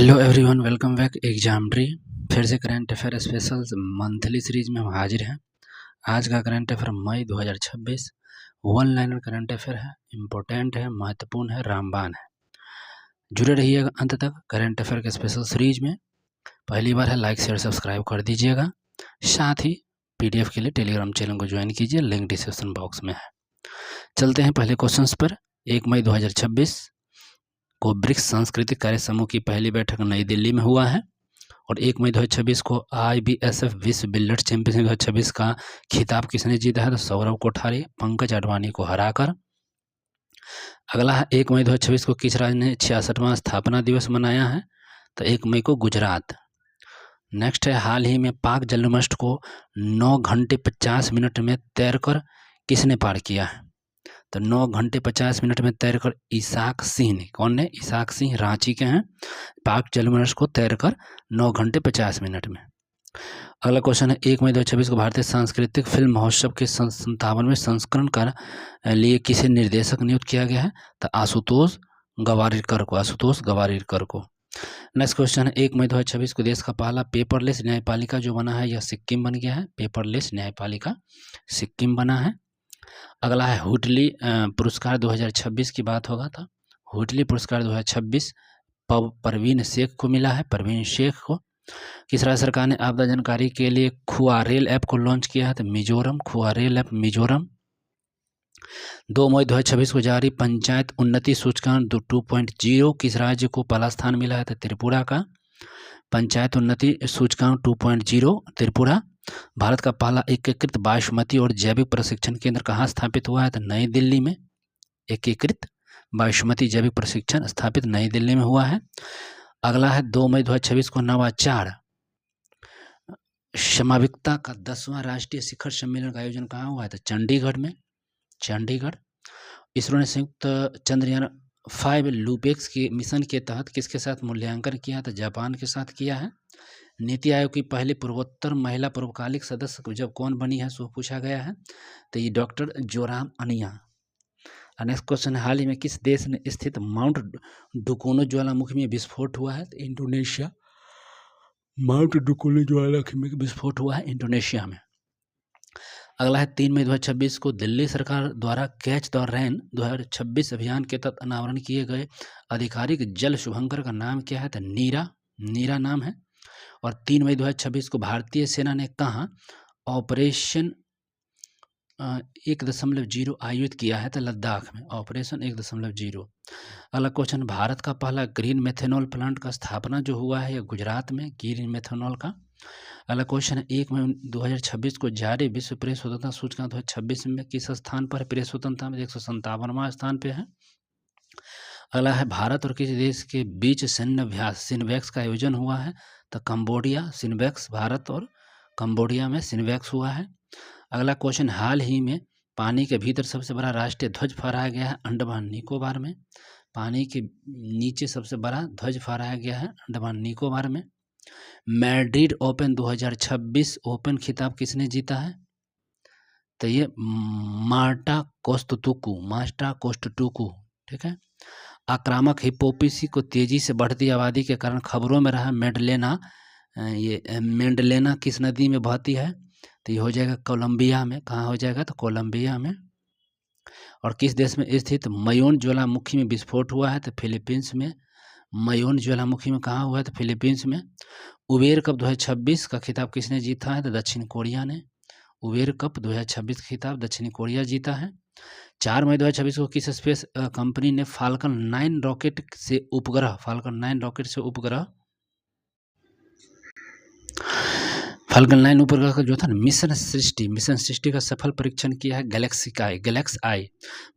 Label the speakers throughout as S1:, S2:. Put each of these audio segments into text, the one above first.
S1: Hello everyone, welcome back Examtree. फिर से current affair special monthly series में हम हाजिर हैं। आज का करंट अफेयर मई 2026 वन लाइनर करंट अफेयर है, इम्पोर्टेंट है, महत्वपूर्ण है, रामबाण है। जुड़े रहिएगा अंत तक करंट अफेयर के स्पेशल सीरीज में। पहली बार है, लाइक शेयर सब्सक्राइब कर दीजिएगा। साथ ही पीडीएफ के लिए टेलीग्राम चैनल को ज्वाइन कीजिए, लिंक डिस्क्रिप्शन बॉक्स में है। चलते हैं पहले क्वेश्चन पर। 1 मई 2026 को ब्रिक्स सांस्कृतिक कार्य समूह की पहली बैठक नई दिल्ली में हुआ है और 1 मई 2026 को IBSF विश्व बिलियर्ड्स चैंपियनशिप 2026 का खिताब किसने जीता है? तो सौरव कोठारी पंकज अडवाणी को हराकर। अगला है, 1 मई 2026 को किस राज्य ने 66वां स्थापना दिवस मनाया है? तो 1 मई को गुजरात। नेक्स्ट है, हाल ही में पाक जलमस्ट को 9 घंटे 50 मिनट में तैरकर किसने पार किया है? तो 9 घंटे 50 मिनट में तैरकर इसाक सिंह ने। कौन ने? इसाक सिंह, रांची के हैं। पाक जलमर्स को तैरकर 9 घंटे 50 मिनट में। अगला क्वेश्चन है, 1 मई 2026 को भारतीय सांस्कृतिक फिल्म महोत्सव के 57वें संस्करण का लिए किसे निर्देशक नियुक्त किया गया है? तो आशुतोष गवारिकर को। आशुतोष गवारिकर को। नेक्स्ट क्वेश्चन है, 1 मई 2026 को देश का पहला पेपरलेस न्यायपालिका जो बना है यह सिक्किम बन गया है। पेपरलेस न्यायपालिका सिक्किम बना है। अगला है, हुटली पुरस्कार 2026 की बात होगा था। हुटली पुरस्कार 2026 परवीन शेख को मिला है। परवीन शेख को। किस राज्य सरकार ने आपदा जानकारी के लिए खुआरेल ऐप को लॉन्च किया है? तो मिजोरम। खुआरेल ऐप मिजोरम। 2 मई 2026 को जारी पंचायत उन्नति सूचकांक 2.0 किस राज्य को पहला स्थान मिला है? तो त्रिपुरा का। पंचायत उन्नति सूचकांक 2.0 त्रिपुरा। भारत का पहला एकीकृत बासमती और जैविक प्रशिक्षण केंद्र कहाँ स्थापित हुआ है? तो नई दिल्ली में। एकीकृत बासमती जैविक प्रशिक्षण स्थापित नई दिल्ली में हुआ है। अगला है, 2 मई 2026 को नवाचार समाविकता का 10वां राष्ट्रीय शिखर सम्मेलन का आयोजन कहाँ हुआ है? तो चंडीगढ़ में। चंडीगढ़। इसरो ने संयुक्त चंद्रयान 5 लूपेक्स के मिशन के तहत किसके साथ मूल्यांकन किया? तो जापान के साथ किया है। नीति आयोग की पहली पूर्वोत्तर महिला पूर्वकालिक सदस्य जब कौन बनी है सो पूछा गया है? तो ये डॉक्टर जोराम अनिया। नेक्स्ट क्वेश्चन है, हाल ही में किस देश में स्थित माउंट डुकोनो ज्वालामुखी में विस्फोट हुआ है? तो इंडोनेशिया। माउंट डुकोनो ज्वालामुखी में विस्फोट हुआ है इंडोनेशिया में। अगला है, 3 मई 2026 को दिल्ली सरकार द्वारा कैच द रेन 2026 अभियान के तहत अनावरण किए गए आधिकारिक जल शुभंकर का नाम क्या है? तो नीरा। नीरा नाम है। और 3 मई 2026 को भारतीय सेना ने कहाँ ऑपरेशन 1.0 आयोजित किया है? तो लद्दाख में। ऑपरेशन 1.0। अगला क्वेश्चन, भारत का पहला ग्रीन मेथेनॉल प्लांट का स्थापना जो हुआ है यह गुजरात में, ग्रीन मेथेनॉल का। अगला क्वेश्चन है, 1 मई 2026 को जारी विश्व प्रेस स्वतंत्रता सूचकांक 2026 में किस स्थान पर? प्रेस स्वतंत्रता में 157वां स्थान पे है। अगला है, भारत और किस देश के बीच सैन्य अभ्यास सिनवैक्स का आयोजन हुआ है? तो कंबोडिया। सिनवैक्स भारत और कंबोडिया में सिनवैक्स हुआ है। अगला क्वेश्चन, हाल ही में पानी के भीतर सबसे बड़ा राष्ट्रीय ध्वज फहराया गया है अंडमान निकोबार में। पानी के नीचे सबसे बड़ा ध्वज फहराया गया है अंडमान निकोबार में। मैड्रिड ओपन 2026 ओपन खिताब किसने जीता है? तो ये मार्टा कोस्टटुकू। ठीक है। आक्रामक हिप्पोपीसी को तेजी से बढ़ती आबादी के कारण खबरों में रहा मेडलेना। ये मेंडलेना किस नदी में बहती है? तो ये हो जाएगा कोलंबिया में। कहाँ हो जाएगा? तो कोलंबिया में। और किस देश में स्थित मयोन ज्वालामुखी में विस्फोट हुआ है? तो फिलीपींस में। मयोन ज्वालामुखी में कहाँ हुआ है? तो फिलीपींस में। उबेर कप 2026 का खिताब किसने जीता है? तो दक्षिण कोरिया ने। उबेर कप 2026 खिताब दक्षिण कोरिया जीता है। 4 मई 2026 को किस स्पेस कंपनी ने फाल्कन 9 रॉकेट से उपग्रह फाल्कन 9 उपग्रह का जो था मिशन सृष्टि का सफल परीक्षण किया है गैलेक्स आई।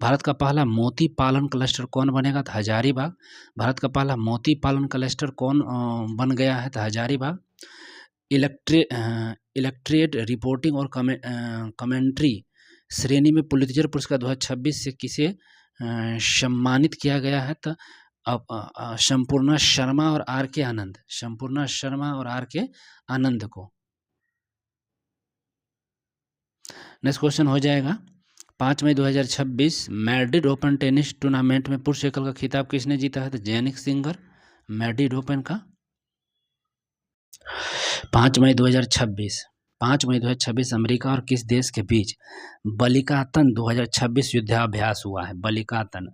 S1: भारत का पहला मोती पालन क्लस्टर कौन बनेगा? तो हजारीबाग। भारत का पहला मोती पालन क्लस्टर कौन बन गया है? तो हजारीबाग। इलेक्ट्रेट रिपोर्टिंग और कमेंट्री श्रेणी में पुलित्जर पुरस्कार 2026 से किसे सम्मानित किया गया है? तो संपूर्णा शर्मा और आर के आनंद को। नेक्स्ट क्वेश्चन हो जाएगा, 5 मई 2026 मैड्रिड ओपन टेनिस टूर्नामेंट में पुरुष एकल का खिताब किसने जीता है? तो जैनिक सिंगर। मैड्रिड ओपन का 5 मई 2026, 5 मई 2026 अमेरिका और किस देश के बीच बलिकातन 2026 युद्धाभ्यास हुआ है? बलिकातन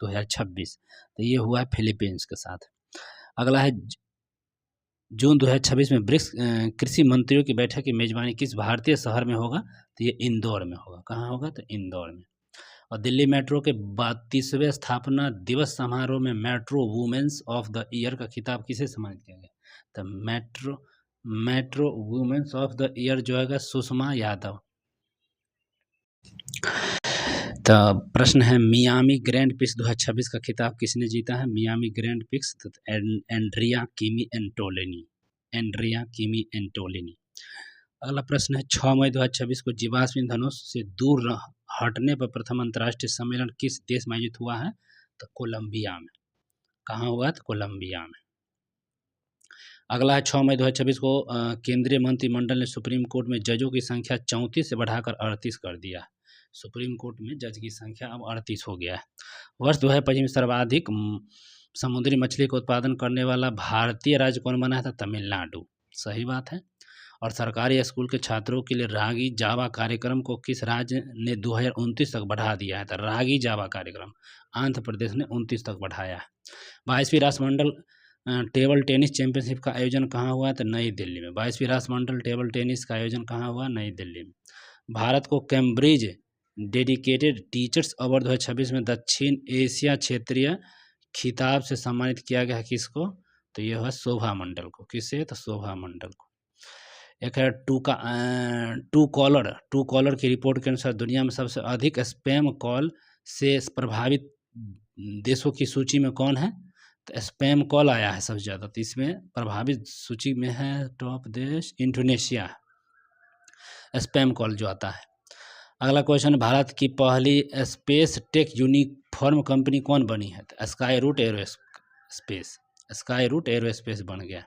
S1: 2026, तो ये हुआ है फिलीपींस के साथ। अगला है जून 2026 में ब्रिक्स कृषि मंत्रियों की बैठक की मेजबानी किस भारतीय शहर में होगा? तो ये इंदौर में होगा। कहाँ होगा? तो इंदौर में। और दिल्ली मेट्रो के 32वें स्थापना दिवस समारोह में metro women's of the year का खिताब किसे सम्मानित किया गया? तो metro women's of the year जो है सुषमा यादव। तो प्रश्न है मियामी ग्रैंड प्रिक्स 2026 का खिताब किसने जीता है? मियामी ग्रैंड प्रिक्स तो एंड्रिया किमी एंटोलिनी। अगला प्रश्न है 6 मई 2026 को जीवाश्म ईंधनों से दूर हटने पर प्रथम अंतर्राष्ट्रीय सम्मेलन किस देश में आयोजित हुआ है? तो कोलंबिया में। कहाँ हुआ? तो कोलंबिया में। अगला है 6 मई 2026 को केंद्रीय मंत्रिमंडल ने सुप्रीम कोर्ट में जजों की संख्या 34 से बढ़ाकर 38 कर दिया। सुप्रीम कोर्ट में जज की संख्या अब 38 हो गया है। वर्ष 2025 में सर्वाधिक समुद्री मछली का उत्पादन करने वाला भारतीय राज्य कौन बना था? तमिलनाडु। सही बात है। और सरकारी स्कूल के छात्रों के लिए रागी जावा कार्यक्रम को किस राज्य ने 2029 तक बढ़ा दिया है? तो रागी जावा कार्यक्रम आंध्र प्रदेश ने 29 तक बढ़ाया है। 22वीं राष्ट्रमंडल टेबल टेनिस चैंपियनशिप का आयोजन कहाँ हुआ? तो नई दिल्ली में। 22वीं राष्ट्रमंडल टेबल टेनिस का आयोजन कहाँ हुआ? नई दिल्ली में। भारत को कैम्ब्रिज डेडिकेटेड टीचर्स अवार्ड 2026 में दक्षिण एशिया क्षेत्रीय खिताब से सम्मानित किया गया है। किसको? तो यह है शोभा मंडल को। किसे? तो शोभा मंडल को। एक है टू कॉलर की रिपोर्ट के अनुसार दुनिया में सबसे अधिक स्पैम कॉल से प्रभावित देशों की सूची में कौन है? तो स्पैम कॉल आया है सबसे ज़्यादा। तो इसमें प्रभावित सूची में है टॉप देश इंडोनेशिया, स्पैम कॉल जो आता है। अगला क्वेश्चन, भारत की पहली स्पेस टेक यूनिफॉर्म कंपनी कौन बनी है? तो स्काई रूट एरोस्पेस बन गया।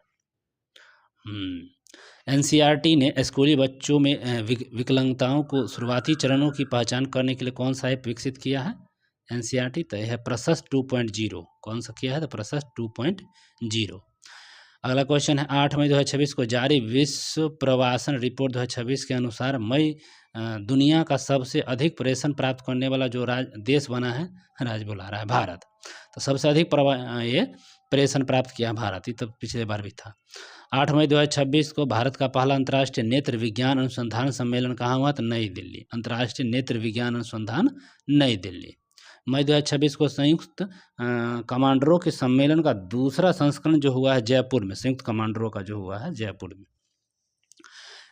S1: एनसीईआरटी ने स्कूली बच्चों में विकलांगताओं को शुरुआती चरणों की पहचान करने के लिए कौन सा ऐप विकसित किया है? एनसीईआरटी तो यह है प्रशस्त 2.0। कौन सा किया है? तो प्रशस्त 2.0। अगला क्वेश्चन है 8 मई 2026 को जारी विश्व प्रवासन रिपोर्ट 2026 के अनुसार मई दुनिया का सबसे अधिक पर्यटन प्राप्त करने वाला जो देश बना है, राज्य बुला रहा है भारत। तो सबसे अधिक ये पर्यटन प्राप्त किया भारत ही, तो पिछले बार भी था। 8 मई 2026 को भारत का पहला अंतर्राष्ट्रीय नेत्र विज्ञान अनुसंधान सम्मेलन कहाँ हुआ? तो नई दिल्ली। अंतर्राष्ट्रीय नेत्र विज्ञान अनुसंधान नई दिल्ली। मई 2026 को संयुक्त कमांडरों के सम्मेलन का दूसरा संस्करण जो हुआ है जयपुर में, संयुक्त कमांडरों का जो हुआ है जयपुर में।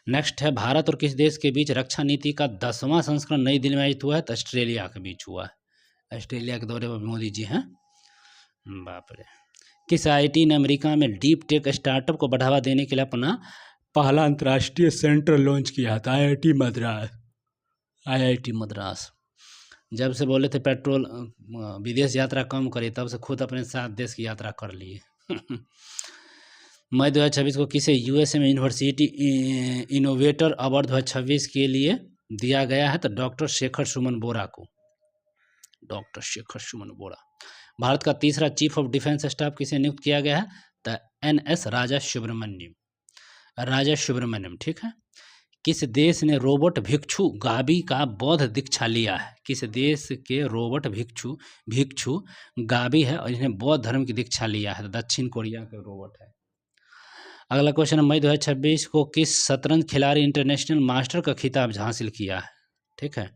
S1: नेक्स्ट है भारत और किस देश के बीच रक्षा नीति का 10वां संस्करण नई दिल्ली में आयोजित हुआ है? तो ऑस्ट्रेलिया के बीच हुआ है। ऑस्ट्रेलिया के दौरे पर मोदी जी हैं। बाप रे। किस आईआईटी ने अमेरिका में डीप टेक स्टार्टअप को बढ़ावा देने के लिए अपना पहला अंतर्राष्ट्रीय सेंटर लॉन्च किया था? आईआईटी मद्रास। जब से बोले थे पेट्रोल विदेश यात्रा कम करिए, तब से खुद अपने साथ देश की यात्रा कर लिए। मई 2026 को किसे यूएसए में यूनिवर्सिटी इनोवेटर अवार्ड 2026 के लिए दिया गया है? तो डॉक्टर शेखर सुमन बोरा को। डॉक्टर शेखर सुमन बोरा। भारत का तीसरा चीफ ऑफ डिफेंस स्टाफ किसे नियुक्त किया गया है? तो एनएस राजा सुब्रमण्यम। ठीक है। किस देश ने रोबोट भिक्षु गाबी का बौद्ध दीक्षा लिया है? किस देश के रोबोट भिक्षु गाबी है और इन्हें बौद्ध धर्म की दीक्षा लिया है? तो दक्षिण कोरिया के रोबोट है। अगला क्वेश्चन, मई 2026 को किस शतरंज खिलाड़ी इंटरनेशनल मास्टर का खिताब हासिल किया है? ठीक है,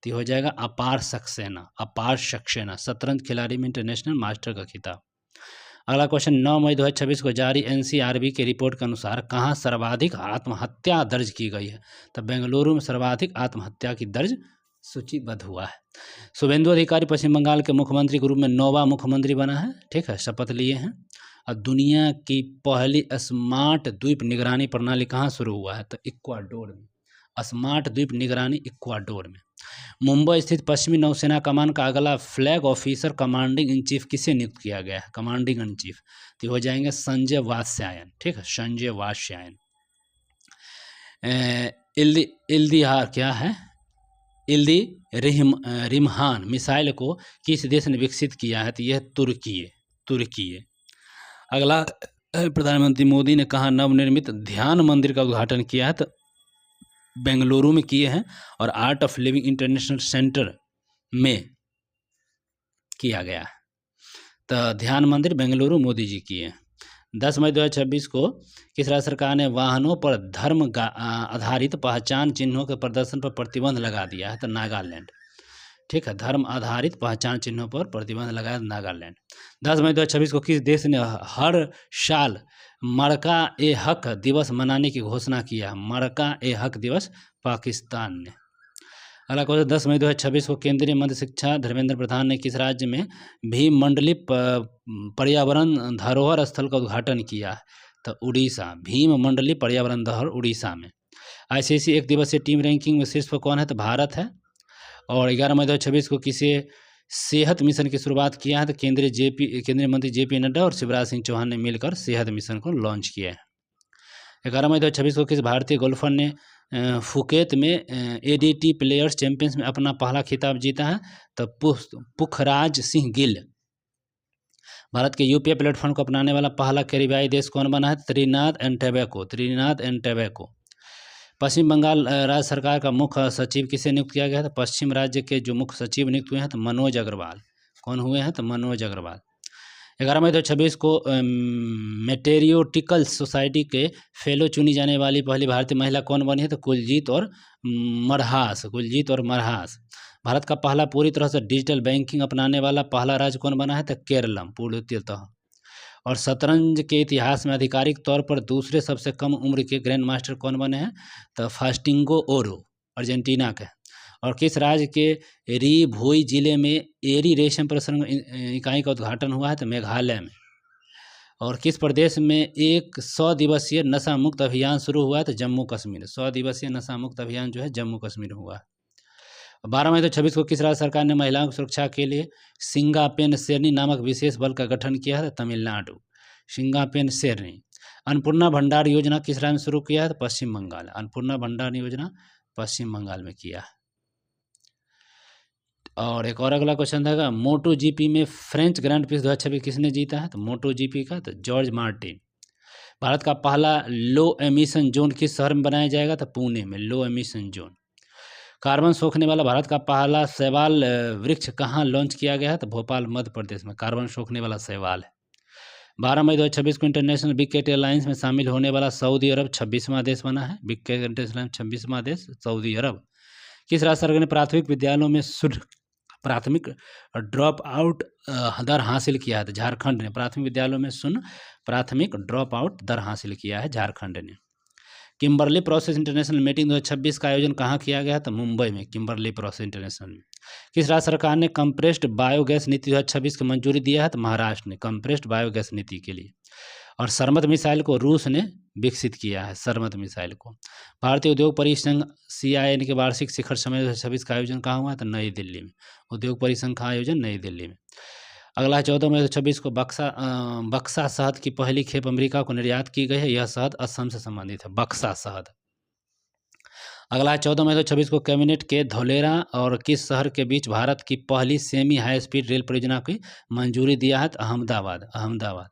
S1: तो हो जाएगा अपार सक्सेना शतरंज खिलाड़ी में इंटरनेशनल मास्टर का खिताब। अगला क्वेश्चन, 9 मई 2026 को जारी एनसीआरबी के रिपोर्ट के अनुसार कहाँ सर्वाधिक आत्महत्या दर्ज की गई है? तो बेंगलुरु में सर्वाधिक आत्महत्या की दर्ज सूचीबद्ध हुआ है। शुभेंदु अधिकारी पश्चिम बंगाल के मुख्यमंत्री के रूप में 9वां मुख्यमंत्री बना है। ठीक है, शपथ लिए हैं। और दुनिया की पहली स्मार्ट द्वीप निगरानी प्रणाली कहाँ शुरू हुआ है? तो इक्वाडोर में। स्मार्ट द्वीप निगरानी इक्वाडोर में। मुंबई स्थित पश्चिमी नौसेना कमान का अगला flag officer commanding in chief किसे नियुक्त किया गया है? कमांडिंग इन चीफ तो हो जाएंगे संजय वात्स्यायन। ठीक है, संजय वात्स्यायन। इल्दिहार क्या है? इल्दी रिमहान मिसाइल को किस देश ने विकसित किया है? तो यह तुर्की है। अगला प्रधानमंत्री मोदी ने कहा नवनिर्मित ध्यान मंदिर का उद्घाटन किया है, तो बेंगलुरु में किए हैं और art of living international centre में किया गया है। तो ध्यान मंदिर बेंगलुरु मोदी जी किए हैं। 10 मई 2026 को किस राज्य सरकार ने वाहनों पर धर्म आधारित पहचान चिन्हों के प्रदर्शन पर प्रतिबंध लगा दिया है? तो नागालैंड। ठीक है, धर्म आधारित पहचान चिन्हों पर प्रतिबंध लगाया नागालैंड। 10 मई 2026 को किस देश ने हर साल मरका ए हक दिवस मनाने की घोषणा किया? मरका ए हक दिवस पाकिस्तान ने। अगला क्वेश्चन, 10 मई 2026 को केंद्रीय मंत्री शिक्षा धर्मेंद्र प्रधान ने किस राज्य में भीममंडली पर्यावरण धरोहर स्थल का उद्घाटन किया? तो उड़ीसा। भीममंडली पर्यावरण धरोहर उड़ीसा में। आईसीसी एक दिवसीय टीम रैंकिंग में शीर्ष पर कौन है? तो भारत है। और 11 मई 2026 को किसे सेहत मिशन की शुरुआत किया है? तो केंद्रीय मंत्री जेपी नड्डा और शिवराज सिंह चौहान ने मिलकर सेहत मिशन को लॉन्च किया है। 11 मई 2026 को किस भारतीय गोल्फर ने फुकेत में एडीटी प्लेयर्स चैंपियंस में अपना पहला खिताब जीता है? तो पुखराज सिंह गिल। भारत के यूपीआई प्लेटफॉर्म को अपनाने वाला पहला कैरिबियाई देश कौन बना है? Trinidad and Tobago. Paschim Bengal राज्य सरकार का मुख्य सचिव किसे नियुक्त किया गया है? तो पश्चिम राज्य के जो मुख्य सचिव नियुक्त हुए हैं तो मनोज अग्रवाल। कौन हुए हैं? तो मनोज अग्रवाल। 11 मई 2026 को मेटेरियोटिकल सोसाइटी के फेलो चुनी जाने वाली पहली भारतीय महिला कौन बनी है? तो कुलजीत और मरहास। भारत का पहला पूरी तरह से डिजिटल बैंकिंग अपनाने वाला पहला राज्य कौन बना है? तो केरलम पूर्णतः। और शतरंज के इतिहास में आधिकारिक तौर पर दूसरे सबसे कम उम्र के ग्रैंड मास्टर कौन बने हैं? तो फास्टिंगो ओरो, अर्जेंटीना के। और किस राज्य के री भोई जिले में एरी रेशम प्रसंस्करण इकाई का उद्घाटन हुआ है? तो मेघालय में। और किस प्रदेश में 100 दिवसीय नशा मुक्त अभियान शुरू हुआ है? तो जम्मू कश्मीर। 100 दिवसीय नशा मुक्त अभियान जो है जम्मू कश्मीर हुआ है। 12 मई 2026 को किस राज्य सरकार ने महिलाओं की सुरक्षा के लिए सिंगापेन शेरनी नामक विशेष बल का गठन किया है? तमिलनाडु। सिंगापेन शेरनी। अन्नपूर्णा भंडार योजना किस राज्य में शुरू किया है? तो पश्चिम बंगाल। अन्नपूर्णा भंडार योजना पश्चिम बंगाल में किया है। और एक और अगला क्वेश्चन था, मोटो जीपी में फ्रेंच ग्रैंड प्रिक्स 2026 किसने जीता है? तो मोटो जीपी का तो जॉर्ज मार्टिन। भारत का पहला लो एमिशन जोन किस शहर में बनाया जाएगा? तो पुणे में लो एमिशन जोन। कार्बन सोखने वाला भारत का पहला शैवाल वृक्ष कहाँ लॉन्च किया गया है? तो भोपाल मध्य प्रदेश में कार्बन सोखने वाला शैवाल है। 12 मई 2026 को इंटरनेशनल बिग कैट एयरलाइंस में शामिल होने वाला सऊदी अरब 26वां देश बना है। बिग कैट इंटरनेशनल 26वां देश सऊदी अरब। किस राज्य सरकार ने प्राथमिक विद्यालयों में शुद्ध प्राथमिक ड्रॉप आउट दर हासिल किया है? तो झारखंड ने। प्राथमिक विद्यालयों में शून्य प्राथमिक ड्रॉप आउट दर हासिल किया है झारखंड ने। किम्बरली प्रोसेस इंटरनेशनल मीटिंग 2026 का आयोजन कहाँ किया गया? तो मुंबई में किम्बरली प्रोसेस इंटरनेशनल में। किस राज्य सरकार ने कंप्रेस्ड बायोगैस नीति 2026 को मंजूरी दिया है? तो महाराष्ट्र ने कंप्रेस्ड बायोगैस नीति के लिए। और सरमत मिसाइल को रूस ने विकसित किया है। सरमत मिसाइल को। भारतीय उद्योग परिसंघ CII के वार्षिक शिखर सम्मेलन 2026 का आयोजन कहाँ हुआ? तो नई दिल्ली में। उद्योग परिसंघ का आयोजन नई दिल्ली में। अगला 14 मई 2026 को बक्सा शहद की पहली खेप अमेरिका को निर्यात की गई है। यह शहद असम से संबंधित है, बक्सा शहद। अगला 14 मई 2026 को कैबिनेट के धौलेरा और किस शहर के बीच भारत की पहली सेमी हाई स्पीड रेल परियोजना की मंजूरी दिया है? तो अहमदाबाद।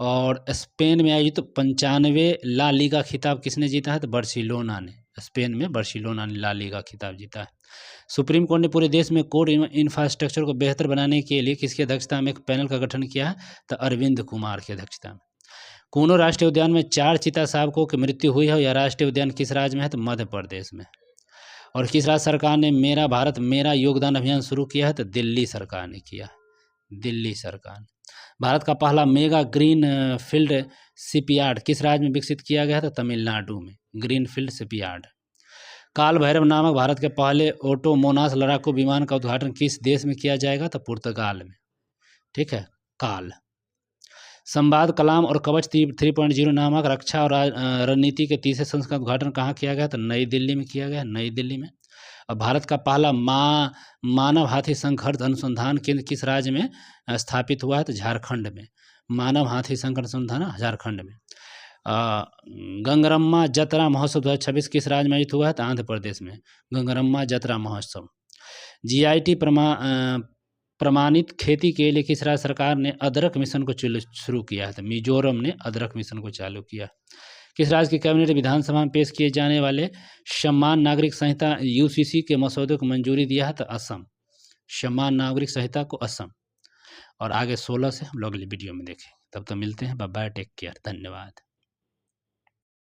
S1: और स्पेन में आयोजित 95 ला लीगा खिताब किसने जीता है? तो बार्सिलोना ने। स्पेन में बार्सिलोना ने ला लीगा खिताब जीता है। सुप्रीम कोर्ट ने पूरे देश में कोड इंफ्रास्ट्रक्चर को बेहतर बनाने के लिए किसकी अध्यक्षता में एक पैनल का गठन किया है? तो अरविंद कुमार की अध्यक्षता में। कूनो राष्ट्रीय उद्यान में 4 चीता शावकों की मृत्यु हुई है। यह राष्ट्रीय उद्यान किस राज्य में है? तो मध्य प्रदेश में। और किस राज्य सरकार ने मेरा भारत मेरा योगदान अभियान शुरू किया है? तो दिल्ली सरकार ने किया। दिल्ली सरकार। भारत का पहला मेगा ग्रीन फील्ड शिपयार्ड किस राज्य में विकसित किया गया? तो तमिलनाडु में ग्रीन फील्ड शिपयार्ड। काल भैरव नामक भारत के पहले ऑटोमोनास लड़ाकू विमान का उद्घाटन किस देश में किया जाएगा? तो पुर्तगाल में। ठीक है, काल। संवाद कलाम और कवच 3.0 नामक रक्षा और रणनीति के तीसरे संस्करण का उद्घाटन कहाँ किया गया? तो नई दिल्ली में किया गया, नई दिल्ली में। और भारत का पहला मानव हाथी संघर्ष अनुसंधान केंद्र किस राज्य में स्थापित हुआ है? तो झारखंड में। मानव हाथी संघर्ष अनुसंधान झारखंड में। गंगरम्मा जतरा महोत्सव 2026 किस राज्य में आयोजित हुआ है? तो आंध्र प्रदेश में। गंगरम्मा जतरा महोत्सव। GIT प्रमाणित खेती के लिए किस राज्य सरकार ने अदरक मिशन को शुरू किया है? तो मिजोरम ने अदरक मिशन को चालू किया। किस राज्य की कैबिनेट विधानसभा में पेश किए जाने वाले सम्मान नागरिक संहिता यूसीसी के मसौदे को मंजूरी दिया है? तो असम। सम्मान नागरिक संहिता को असम। और आगे 16 से हम लोग अगली वीडियो में देखें। तब तो मिलते हैं। बाय बाय, टेक केयर, धन्यवाद।